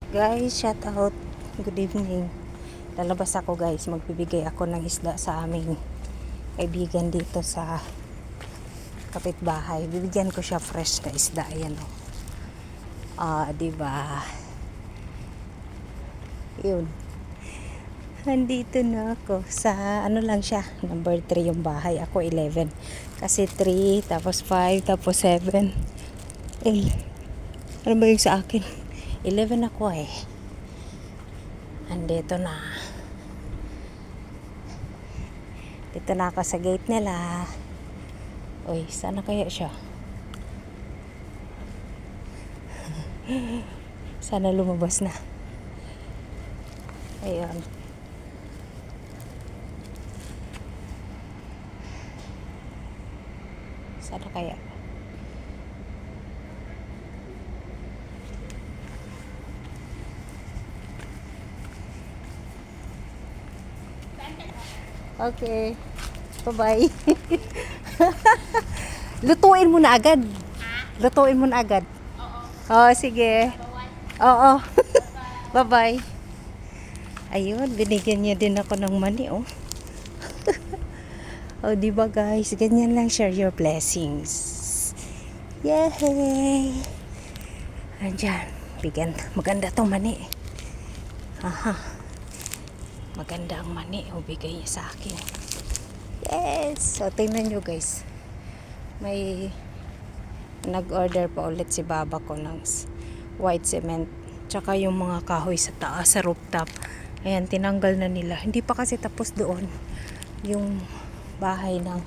Guys, shout out. Good evening. Lalabas ako guys. Magbibigay ako ng isda sa aming kaibigan dito sa kapitbahay. Bibigyan ko siya fresh na isda. Ayan o. Diba? Yun. Nandito na ako. Sa ano lang siya. Number 3 yung bahay. Ako 11. Kasi 3, tapos 5, tapos 7. Ano ba yung sa akin? 11 ako eh. Andito na. Dito na ako sa gate nila. Uy, sana kaya siya? Sana lumabas na. Ayun. Sana kaya? Okay. Bye-bye. Lutuin mo na agad. Lutuin mo na agad. Oo. Oh, sige. Oo. Bye-bye. Ayun, binigyan niya din ako ng money, oh. Oh, di ba guys? Ganyan lang, share your blessings. Yay! Andiyan. Maganda tong money. Aha. Maganda ang money. O, bigay niya sa akin. Yes! So, tingnan nyo guys. May nag-order pa ulit si baba ko ng white cement. Tsaka yung mga kahoy sa taas, sa rooftop. Ayan, tinanggal na nila. Hindi pa kasi tapos doon yung bahay ng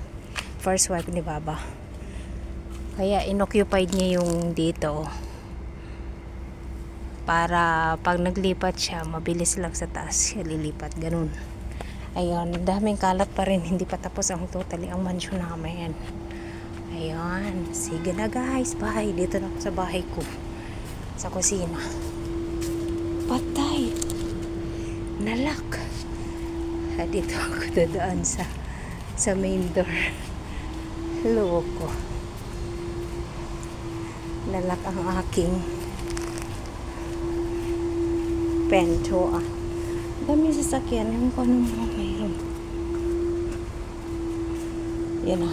first wife ni baba. Kaya inoccupied niya yung dito. Para pag naglipat siya, mabilis lang sa taas siya lilipat, ganun. Ayun, daming kalat pa rin, hindi pa tapos ang totally ang mansion namin. Ayun, sige na guys, bye. Dito na ako sa bahay ko, sa kusina. Patay, nalak. Dito ako dadaan sa main door. Loko, nalak ang aking pento. Dami sasakyan. Yung kung ano mga mayroon. Yan